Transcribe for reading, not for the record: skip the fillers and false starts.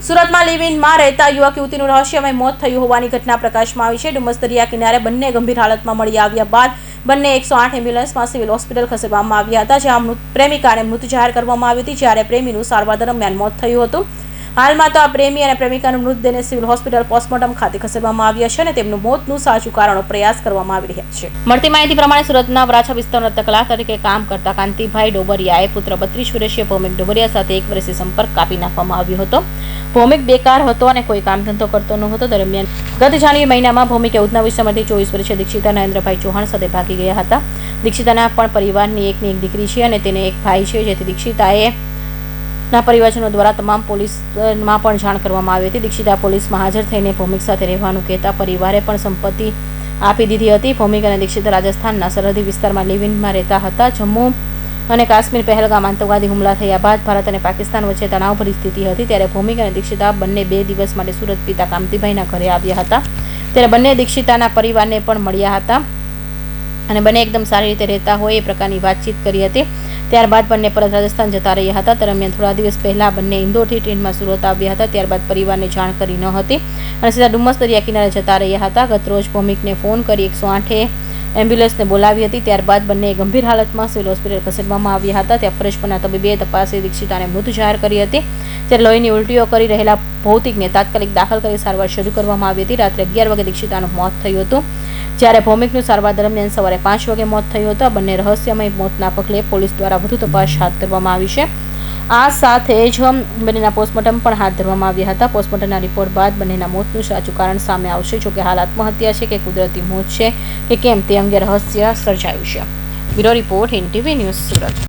સુરતમાં લિવ ઇનમાં રહેતા યુવક યુવતીનું રહસ્યમય મોત થયું હોવાની ઘટના પ્રકાશમાં આવી છે. ડુમસ દરિયા કિનારે બંને ગંભીર હાલતમાં મળી આવ્યા બાદ બંને 108 એમ્બ્યુલન્સમાં સિવિલ હોસ્પિટલ ખસેડવામાં આવ્યા હતા, જ્યાં પ્રેમિકાને મૃત જાહેર કરવામાં આવી હતી, જ્યારે પ્રેમીનું સારવાર દરમિયાન મોત થયું હતું. હાલમાં તો આ પ્રેમી અને પ્રેમિકાનું મૃતદેહને સિવિલ હોસ્પિટલ પોસ્ટમોર્ટમ ખાતે ખસેડવામાં આવ્યા છે અને તેમનું મોતનું સાચું કારણનો પ્રયાસ કરવામાં આવી રહ્યા છે. મળતી માહિતી પ્રમાણે સુરતના વરાછા વિસ્તારમાં તકલા તરીકે કામ કરતા કાંતિભાઈ ડોબરિયાએ પુત્ર 32 વર્ષીય ભૌમિક ડોબરિયા સાથે 1 વર્ષથી સંપર્ક કાપી નાખવામાં આવ્યો હતો. ભૌમિક બેકાર હતો અને કોઈ કામ ધંધો કરતો ન હતો. દરમિયાન ગત જાન્યુઆરી મહિનામાં ભૌમિકે ઉધના વિસ્તારમાંથી 24 વર્ષીય દીક્ષિતા નરેન્દ્રભાઈ ચૌહાણ સાથે ભાગી ગયા હતા. દીક્ષિતાના પણ પરિવારની એકની એક દીકરી છે અને તેને એક ભાઈ છે, જેથી દીક્ષિતાએ ના પરિવારજનો દ્વારા તમામ પોલીસમાં પણ જાણ કરવામાં આવી હતી. દીક્ષિતા પોલીસમાં હાજર થઈને ભૌમિક સાથે રહેવાનું કહેતા પરિવારે પણ સંપત્તિ આપી દીધી હતી. ભૌમિક અને દીક્ષિતા રાજસ્થાનના સરહદી વિસ્તારમાં લિવ ઇનમાં રહેતા હતા. જમ્મુ અને કાશ્મીર પહેલગામ આતંકવાદી હુમલા થયા બાદ ભારત અને પાકિસ્તાન વચ્ચે તણાવભરી સ્થિતિ હતી, ત્યારે ભૌમિક અને દીક્ષિતા બંને 2 દિવસ માટે સુરત પિતા કાંતિભાઈના ઘરે આવ્યા હતા. ત્યારે બંને દીક્ષિતાના પરિવારને પણ મળ્યા હતા અને બંને એકદમ સારી રીતે રહેતા હોય એ પ્રકારની વાતચીત કરી હતી. ત્યારબાદ બંને પરત રાજસ્થાન જતા રહ્યા હતા. દરમિયાન થોડા દિવસ પહેલા બંને ઇન્દોરથી ટ્રેનમાં સુરત આવ્યા હતા. ત્યારબાદ પરિવારને જાણ કરી ન હતી અને સીધા ડુમસ દરિયા કિનારે જતા રહ્યા હતા. ગતરોજ ભૌમિકને ફોન કરી 108 એમ્બ્યુલન્સને બોલાવી હતી. ત્યારબાદ બંને ગંભીર હાલતમાં સિવિલ હોસ્પિટલ ખસેડવામાં આવ્યા હતા. ત્યાં ફરજ પરના તબીબે તપાસે દીક્ષિતાને મૃત જાહેર કરી હતી. ત્યારે લોહીની ઉલટીઓ કરી રહેલા ભૌતિકને તાત્કાલિક દાખલ કરી સારવાર શરૂ કરવામાં આવી હતી. રાત્રે 11 વાગે દીક્ષિતાનું મોત થયું હતું, જ્યારે ભૌમિકનું સારવાર દરમિયાન સવારે 5 વાગે મોત થયું હતું. બંને રહસ્યમય મોતના પગલે પોલીસ દ્વારા વધુ તપાસ હાથ ધરવામાં આવી છે. આ સાથે જ બંનેના પોસ્ટમોર્ટમ પણ હાથ ધરવામાં આવ્યા હતા. પોસ્ટમોર્ટમના રિપોર્ટ બાદ બંનેના મોતનું સાચું કારણ સામે આવશે. જોકે હાલ આત્મહત્યા છે કે કુદરતી મોત છે કે કેમ તે અંગે રહસ્ય સર્જાયું છે. Bureau report, NTV news, Surat.